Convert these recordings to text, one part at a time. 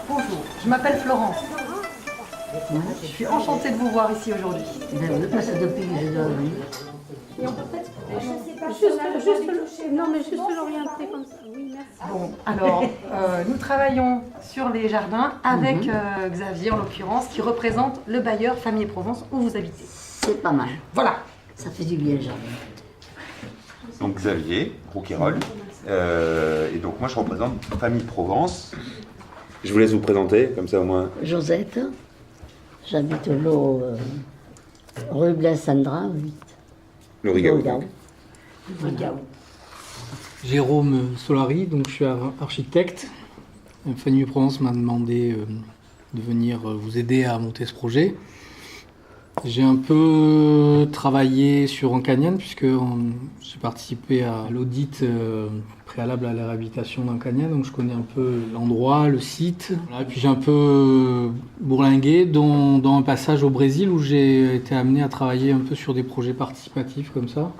Bonjour, je m'appelle Florence. Je suis enchantée de vous voir ici aujourd'hui. Ben oui, parce que depuis que je dois venir. Et on peut peut-être... Juste l'orienter comme ça. Oui, merci. Bon, alors, nous travaillons sur les jardins avec Xavier, en l'occurrence, qui représente le bailleur Famille et Provence où vous habitez. C'est pas mal. Voilà. Ça fait du bien le jardin. Donc Xavier Rouquayrol, et donc moi je représente Famille Provence. Je vous laisse vous présenter, comme ça au moins. Josette, j'habite au lot rue Blaise Sandra, 8. Le Rigaud. Voilà. Jérôme Solari, donc je suis architecte. Famille Provence m'a demandé de venir vous aider à monter ce projet. J'ai un peu travaillé sur Ancagnan puisque j'ai participé à l'audit préalable à la réhabilitation d'Ancagnan, donc je connais un peu l'endroit, le site. Voilà, puis j'ai un peu bourlingué dans un passage au Brésil où j'ai été amené à travailler un peu sur des projets participatifs comme ça.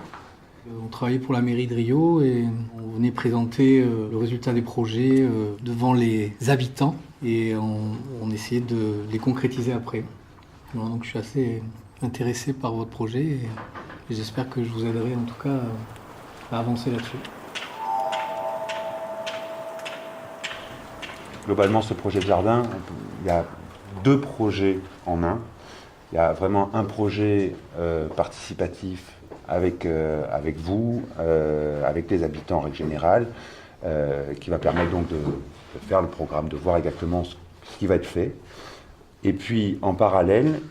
On travaillait pour la mairie de Rio et on venait présenter le résultat des projets devant les habitants et on essayait de les concrétiser après. Voilà, donc je suis assez intéressé par votre projet et j'espère que je vous aiderai en tout cas à avancer là-dessus. Globalement, ce projet de jardin, il y a deux projets en un. Il y a vraiment un projet participatif avec vous, avec les habitants en règle générale, qui va permettre donc de faire le programme, de voir exactement ce qui va être fait. Et puis en parallèle,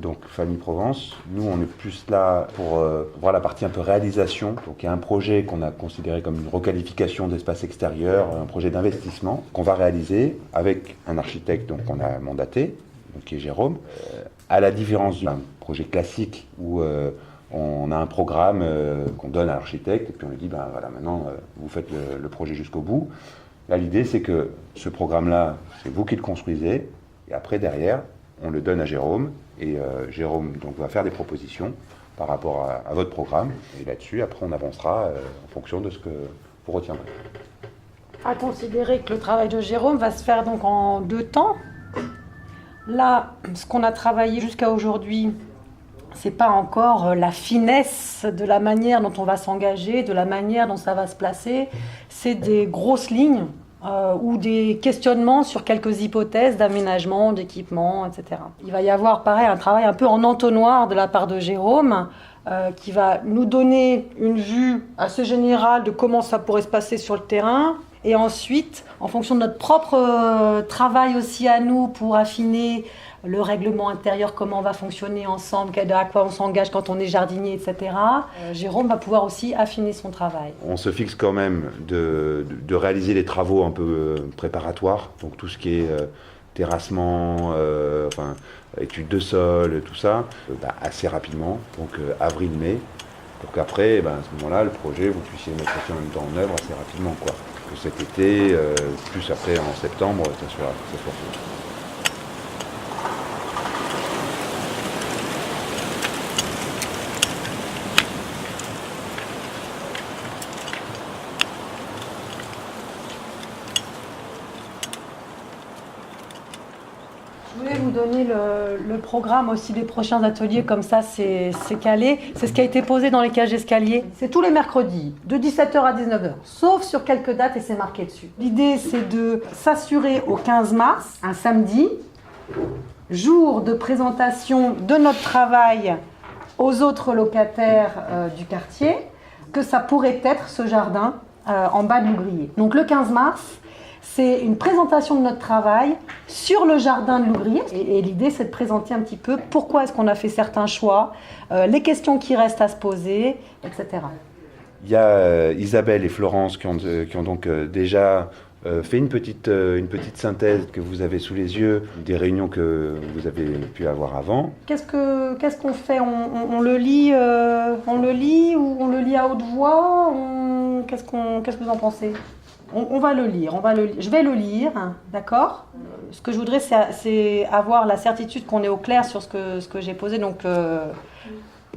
donc Famille Provence, nous on est plus là pour voir la partie un peu réalisation. Donc il y a un projet qu'on a considéré comme une requalification d'espace extérieur, un projet d'investissement qu'on va réaliser avec un architecte donc qu'on a mandaté, donc qui est Jérôme. À la différence d'un projet classique où on a un programme qu'on donne à l'architecte et puis on lui dit ben voilà maintenant vous faites le projet jusqu'au bout. Là l'idée c'est que ce programme-là c'est vous qui le construisez. Et après, derrière, on le donne à Jérôme, et Jérôme donc, va faire des propositions par rapport à votre programme. Et là-dessus, après, on avancera en fonction de ce que vous retiendrez. À considérer que le travail de Jérôme va se faire donc en 2 temps. Là, ce qu'on a travaillé jusqu'à aujourd'hui, c'est pas encore la finesse de la manière dont on va s'engager, de la manière dont ça va se placer. C'est des grosses lignes. Ou des questionnements sur quelques hypothèses d'aménagement, d'équipement, etc. Il va y avoir, pareil, un travail un peu en entonnoir de la part de Jérôme, qui va nous donner une vue assez générale de comment ça pourrait se passer sur le terrain. Et ensuite, en fonction de notre propre travail aussi à nous pour affiner le règlement intérieur, comment on va fonctionner ensemble, à quoi on s'engage quand on est jardinier, etc. Jérôme va pouvoir aussi affiner son travail. On se fixe quand même de réaliser les travaux un peu préparatoires, donc tout ce qui est terrassement, études de sol, tout ça, assez rapidement, donc avril-mai, pour qu'après, à ce moment-là, le projet, vous puissiez mettre ça en même temps en œuvre assez rapidement, quoi. Que cet été, plus après en septembre, ça soit fait. Je voulais vous donner le programme aussi des prochains ateliers, comme ça c'est calé. C'est ce qui a été posé dans les cages d'escalier. C'est tous les mercredis, de 17h à 19h, sauf sur quelques dates et c'est marqué dessus. L'idée c'est de s'assurer au 15 mars, un samedi, jour de présentation de notre travail aux autres locataires du quartier, que ça pourrait être ce jardin en bas de l'ouvrier. Donc le 15 mars, c'est une présentation de notre travail sur le jardin de l'ouvrier. Et l'idée, c'est de présenter un petit peu pourquoi est-ce qu'on a fait certains choix, les questions qui restent à se poser, etc. Il y a Isabelle et Florence qui ont donc déjà fait une petite synthèse que vous avez sous les yeux, des réunions que vous avez pu avoir avant. Qu'est-ce qu'on fait ? On le lit ou on le lit à haute voix ? Qu'est-ce que vous en pensez ? On va le lire. Je vais le lire, d'accord ? Ce que je voudrais, c'est avoir la certitude qu'on est au clair sur ce que j'ai posé. Donc,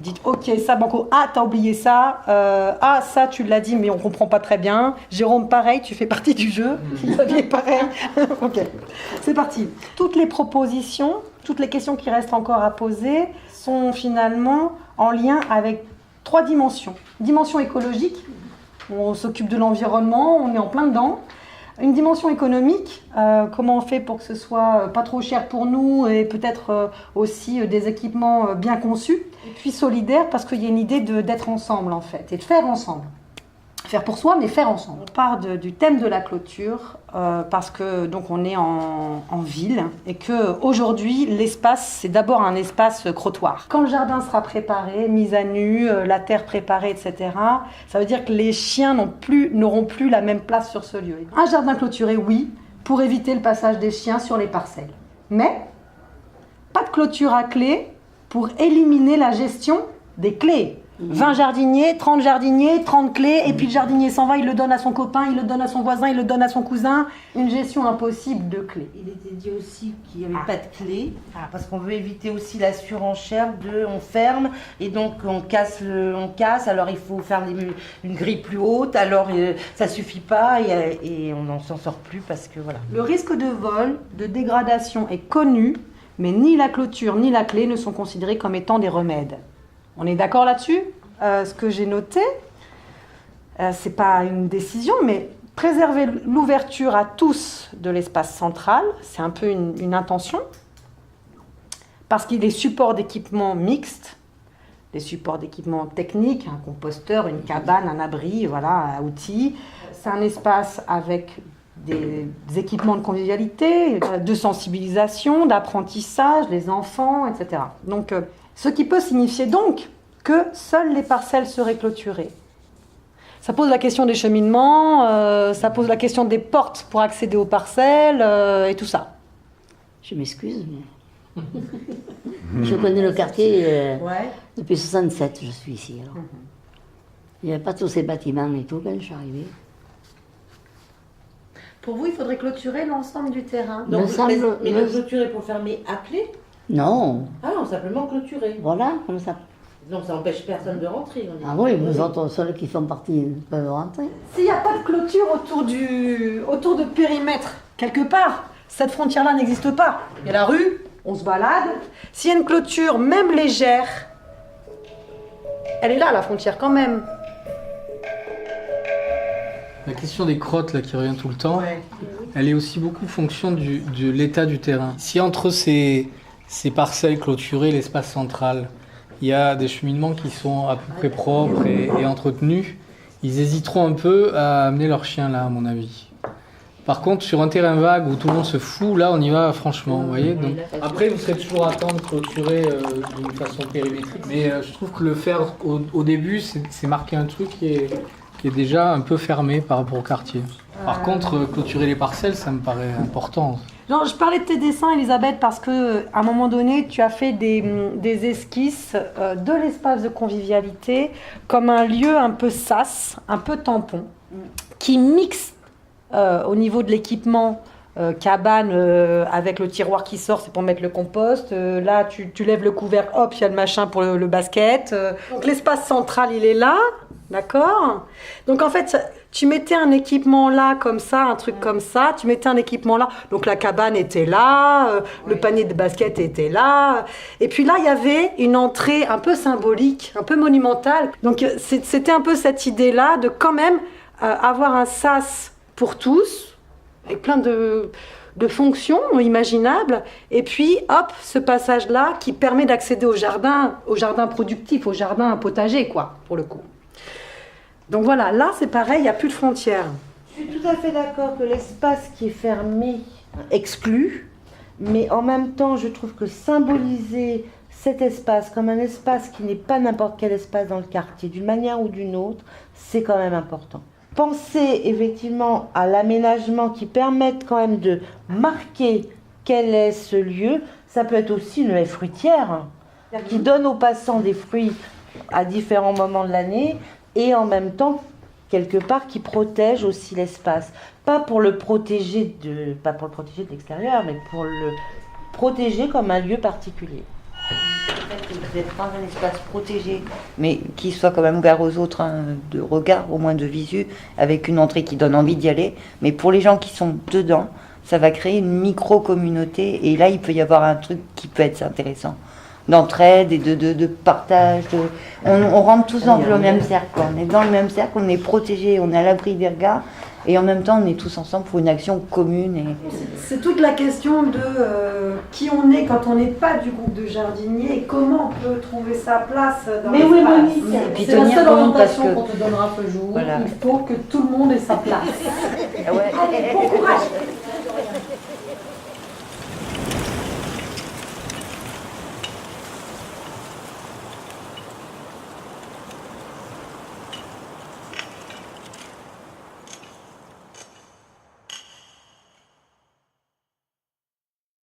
Dites ok, ça Banco, ah t'as oublié ça, ah ça tu l'as dit mais on comprend pas très bien. Jérôme pareil, tu fais partie du jeu, Xavier pareil. Ok, c'est parti. Toutes les propositions, toutes les questions qui restent encore à poser sont finalement en lien avec 3 dimensions. Dimension écologique, on s'occupe de l'environnement, on est en plein dedans. Une dimension économique, comment on fait pour que ce soit pas trop cher pour nous et peut-être aussi des équipements bien conçus. Et puis solidaire parce qu'il y a une idée d'être ensemble en fait et de faire ensemble. Faire pour soi mais faire ensemble. On part du thème de la clôture parce que donc on est en ville et que aujourd'hui l'espace c'est d'abord un espace crottoir. Quand le jardin sera préparé, mis à nu, la terre préparée, etc. Ça veut dire que les chiens n'auront plus la même place sur ce lieu. Un jardin clôturé, oui, pour éviter le passage des chiens sur les parcelles. Mais pas de clôture à clé pour éliminer la gestion des clés. 20 jardiniers, 30 jardiniers, 30 clés, et puis le jardinier s'en va, il le donne à son copain, il le donne à son voisin, il le donne à son cousin. Une gestion impossible de clés. Il était dit aussi qu'il n'y avait pas de clé, parce qu'on veut éviter aussi la surenchère de on ferme et donc on casse, alors il faut faire une grille plus haute, alors ça suffit pas et on n'en s'en sort plus parce que voilà. Le risque de vol, de dégradation est connu, mais ni la clôture ni la clé ne sont considérés comme étant des remèdes. On est d'accord là-dessus ? Ce que j'ai noté, c'est pas une décision, mais préserver l'ouverture à tous de l'espace central, c'est un peu une intention, parce qu'il y a des supports d'équipement mixtes, des supports d'équipement techniques, un composteur, une cabane, un abri, voilà, un outil. C'est un espace avec des équipements de convivialité, de sensibilisation, d'apprentissage, les enfants, etc. Donc, ce qui peut signifier donc que seules les parcelles seraient clôturées. Ça pose la question des cheminements, ça pose la question des portes pour accéder aux parcelles et tout ça. Je m'excuse, mais... je connais le quartier depuis 67, je suis ici. Alors. Il n'y avait pas tous ces bâtiments et tout quand je suis arrivée. Pour vous, il faudrait clôturer l'ensemble du terrain. Donc, mais le clôturer pour fermer à clé ? Non. Ah non, simplement clôturer. Voilà, comme ça. Donc ça n'empêche personne de rentrer. Ah oui, nous autres, ceux qui font partie peuvent rentrer. S'il n'y a pas de clôture autour de périmètre, quelque part, cette frontière-là n'existe pas. Il y a la rue, on se balade. S'il y a une clôture, même légère, elle est là, la frontière, quand même. La question des crottes là, qui revient tout le temps, elle est aussi beaucoup fonction de l'état du terrain. Si entre ces parcelles clôturées, l'espace central, il y a des cheminements qui sont à peu près propres et entretenus, ils hésiteront un peu à amener leurs chiens là, à mon avis. Par contre, sur un terrain vague où tout le monde se fout, là, on y va franchement, vous voyez. Donc, après, vous serez toujours à temps de clôturer d'une façon périmétrique. Mais je trouve que le faire au début, c'est marquer un truc qui est déjà un peu fermé par rapport au quartier. Par contre, clôturer les parcelles, ça me paraît important. Non, je parlais de tes dessins, Elisabeth, parce qu'à un moment donné, tu as fait des esquisses de l'espace de convivialité comme un lieu un peu sas, un peu tampon, qui mixe au niveau de l'équipement, cabane avec le tiroir qui sort, c'est pour mettre le compost. Là, tu lèves le couvercle, hop, il y a le machin pour le basket. Donc l'espace central, il est là, d'accord ? Donc en fait, tu mettais un équipement là, comme ça, un truc comme ça, tu mettais un équipement là. Donc la cabane était là, le panier de basket était là. Et puis là, il y avait une entrée un peu symbolique, un peu monumentale. Donc c'était un peu cette idée-là de quand même avoir un sas pour tous, avec plein de fonctions imaginables, et puis hop, ce passage-là qui permet d'accéder au jardin productif, au jardin potager, quoi, pour le coup. Donc voilà, là c'est pareil, il n'y a plus de frontières. Je suis tout à fait d'accord que l'espace qui est fermé exclut, mais en même temps, je trouve que symboliser cet espace comme un espace qui n'est pas n'importe quel espace dans le quartier, d'une manière ou d'une autre, c'est quand même important. Penser effectivement à l'aménagement qui permette quand même de marquer quel est ce lieu, ça peut être aussi une haie fruitière qui donne aux passants des fruits à différents moments de l'année et en même temps, quelque part, qui protège aussi l'espace. Pas pour le protéger de l'extérieur, mais pour le protéger comme un lieu particulier. d'être dans un espace protégé, mais qui soit quand même ouvert aux autres, hein, de regard, au moins de visu, avec une entrée qui donne envie d'y aller. Mais pour les gens qui sont dedans, ça va créer une micro-communauté, et là, il peut y avoir un truc qui peut être intéressant. D'entraide et de partage. On rentre tous dans le même cercle. On est dans le même cercle, on est protégé, on est à l'abri des regards. Et en même temps, on est tous ensemble pour une action commune. Et... C'est toute la question de qui on est quand on n'est pas du groupe de jardiniers et comment on peut trouver sa place dans Mais oui, l'espace. Monique. Puis C'est la tenir seule compte parce orientation que- qu'on te donnera ce jour. Voilà. Il faut que tout le monde ait sa place. Ah ouais. Allez, bon courage.